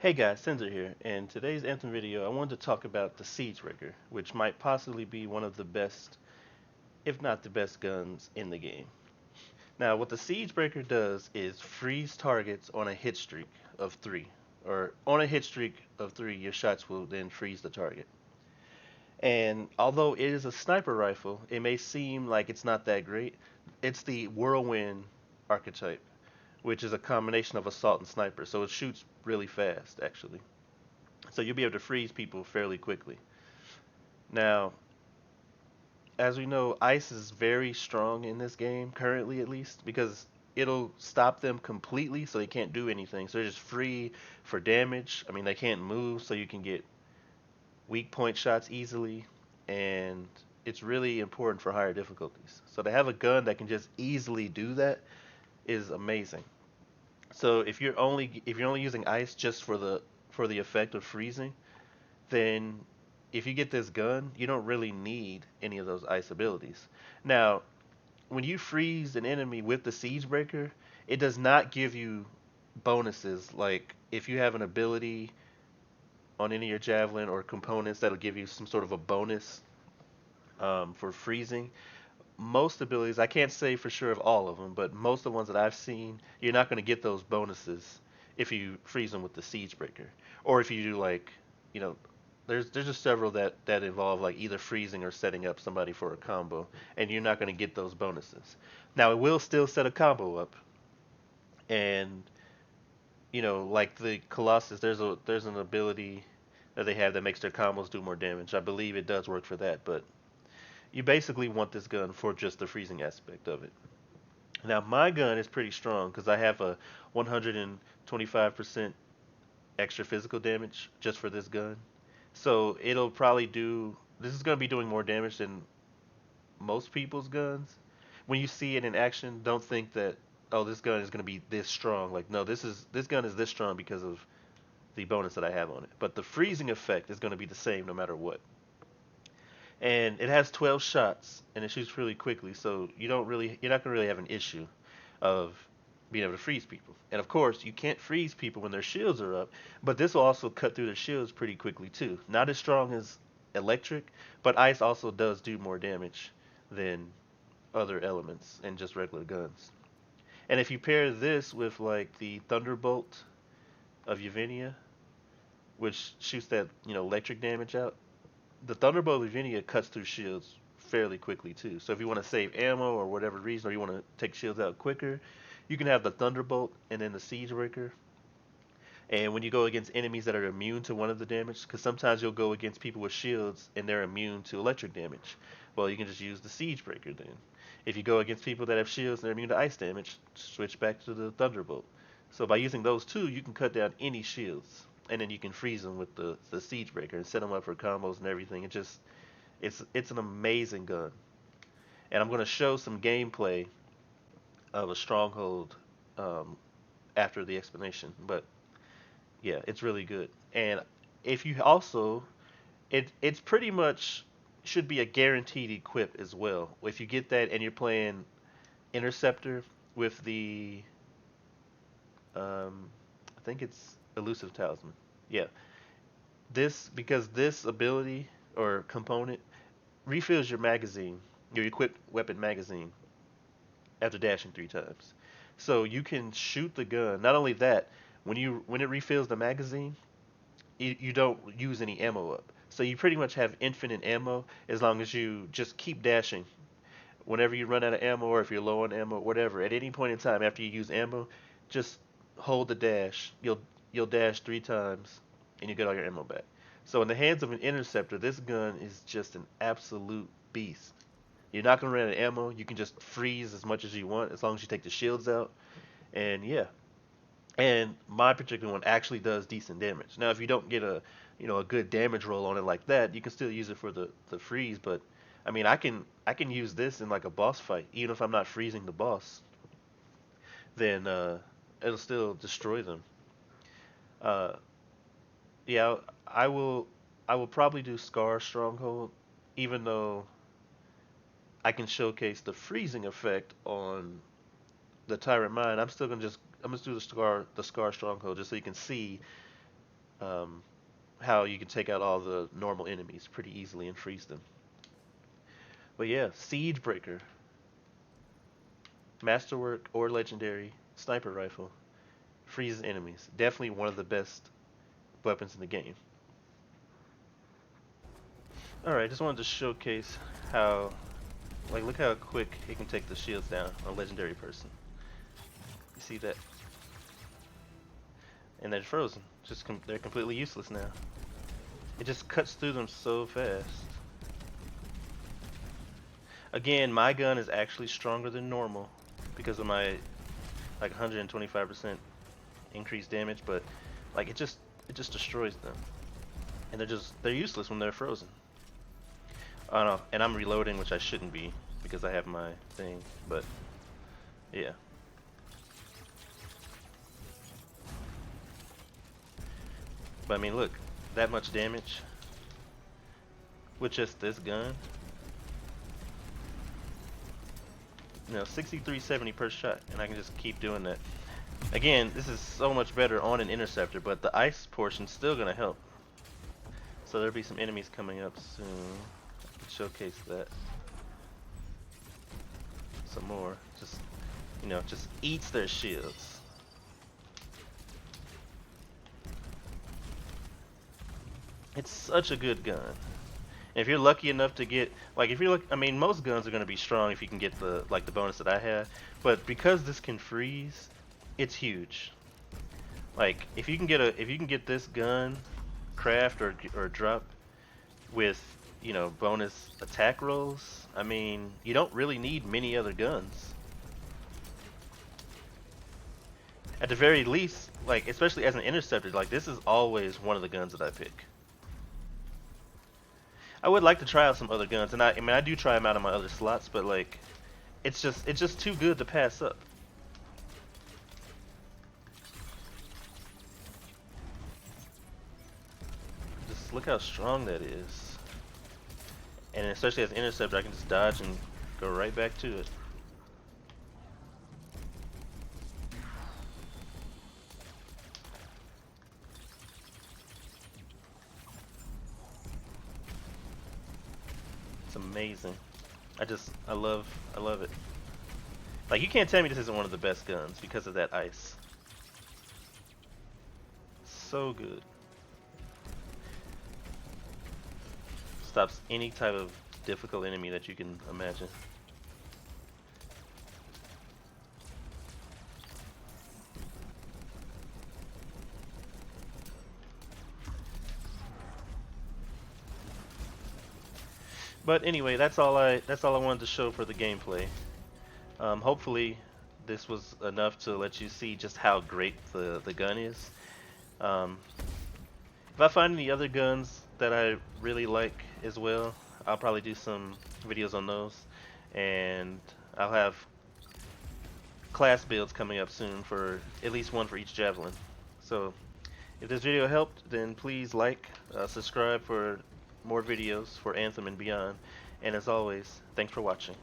Hey guys, Sensor here. In today's Anthem video, I wanted to talk about the Siegebreaker, which might possibly be one of the best, if not the best guns in the game. Now, what the Siegebreaker does is freeze targets on a hit streak of 3. Or on a hit streak of 3, your shots will then freeze the target. And although it is a sniper rifle, it may seem like it's not that great. It's the whirlwind archetype, which is a combination of assault and sniper, so it shoots really fast, actually. So you'll be able to freeze people fairly quickly. Now, as we know, ice is very strong in this game, currently at least, because it'll stop them completely so they can't do anything. So they're just free for damage. I mean, they can't move, so you can get weak point shots easily, and it's really important for higher difficulties. So to have a gun that can just easily do that is amazing. So if you're only using ice just for the effect of freezing, then if you get this gun, you don't really need any of those ice abilities. Now, when you freeze an enemy with the Siege Breaker, it does not give you bonuses like if you have an ability on any of your javelin or components that'll give you some sort of a bonus for freezing. Most abilities, I can't say for sure of all of them, but most of the ones that I've seen, you're not going to get those bonuses if you freeze them with the Siege Breaker, or if you do like, you know, there's just several that involve like either freezing or setting up somebody for a combo, and you're not going to get those bonuses. Now it will still set a combo up, and like the Colossus, there's an ability that they have that makes their combos do more damage. I believe it does work for that, but you basically want this gun for just the freezing aspect of it. Now my gun is pretty strong because I have a 125% extra physical damage just for this gun. So it'll probably do. This is going to be doing more damage than most people's guns. When you see it in action, don't think that this gun is going to be this strong. Like no, this gun is this strong because of the bonus that I have on it. But the freezing effect is going to be the same no matter what. And it has 12 shots and it shoots really quickly, so you're not going to really have an issue of being able to freeze people. And of course, you can't freeze people when their shields are up, but this will also cut through their shields pretty quickly too. Not as strong as electric, but ice also does do more damage than other elements and just regular guns. And if you pair this with like the Thunderbolt of Yevenia, which shoots that, electric damage out, the Thunderbolt of Yevenia cuts through shields fairly quickly too. So if you want to save ammo or whatever reason, or you want to take shields out quicker, you can have the Thunderbolt and then the Siege Breaker. And when you go against enemies that are immune to one of the damage, because sometimes you'll go against people with shields and they're immune to electric damage, well, you can just use the Siege Breaker then. If you go against people that have shields and they're immune to ice damage, switch back to the Thunderbolt. So by using those two, you can cut down any shields, and then you can freeze them with the Siege Breaker and set them up for combos and everything. It's an amazing gun, and I'm going to show some gameplay of a stronghold um, after the explanation. But yeah, it's really good. And if you also, it's pretty much should be a guaranteed equip as well. If you get that and you're playing Interceptor with the, I think it's Elusive Talisman. Yeah, because this ability or component refills your magazine, your equipped weapon magazine after dashing 3 times. So you can shoot the gun. Not only that, when it refills the magazine, you don't use any ammo up. So you pretty much have infinite ammo as long as you just keep dashing. Whenever you run out of ammo or if you're low on ammo, whatever, at any point in time after you use ammo, just hold the dash. You'll dash 3 times and you get all your ammo back. So in the hands of an interceptor, this gun is just an absolute beast. You're not gonna run out of ammo. You can just freeze as much as you want as long as you take the shields out. And yeah, and my particular one actually does decent damage. Now, if you don't get a good damage roll on it like that, you can still use it for the freeze. But I mean, I can use this in like a boss fight, even if I'm not freezing the boss, then it'll still destroy them. Uh, yeah, I will I will probably do Scar Stronghold, even though I can showcase the freezing effect on the Tyrant Mine. I'm still gonna just I'm gonna do the Scar Stronghold just so you can see um, how you can take out all the normal enemies pretty easily and freeze them. But yeah, Siege Breaker, Masterwork or Legendary Sniper Rifle, freezes enemies. Definitely one of the best weapons in the game. Alright, just wanted to showcase how, like, look how quick he can take the shields down on a legendary person. You see that? And they're frozen. They're completely useless now. It just cuts through them so fast. Again, my gun is actually stronger than normal because of my like 125% increased damage, but like it just destroys them. And they're useless when they're frozen. Oh no, and I'm reloading, which I shouldn't be because I have my thing, but yeah. But I mean, look, that much damage with just this gun. You know, 6370 per shot, and I can just keep doing that. Again, this is so much better on an interceptor, but the ice portion's still gonna help. So there'll be some enemies coming up soon. I can showcase that. Some more. Just, you know, just eats their shields. It's such a good gun. And if you're lucky enough to get, like, if you're look, I mean, most guns are gonna be strong if you can get the bonus that I have. But because this can freeze, it's huge. Like, if you can get this gun, craft or drop with, you know, bonus attack rolls, I mean, you don't really need many other guns. At the very least, like, especially as an interceptor, like, this is always one of the guns that I pick. I would like to try out some other guns, and I mean, I do try them out on my other slots, but like, it's just too good to pass up. Just look how strong that is. And especially as an interceptor, I can just dodge and go right back to it. It's amazing. I love it. Like, you can't tell me this isn't one of the best guns because of that ice. So good. Stops any type of difficult enemy that you can imagine. But anyway, that's all I wanted to show for the gameplay. Hopefully, this was enough to let you see just how great the gun is. If I find any other guns that I really like as well, I'll probably do some videos on those, and I'll have class builds coming up soon for at least one for each javelin. So if this video helped, then please like, subscribe for more videos for Anthem and beyond. And as always, thanks for watching.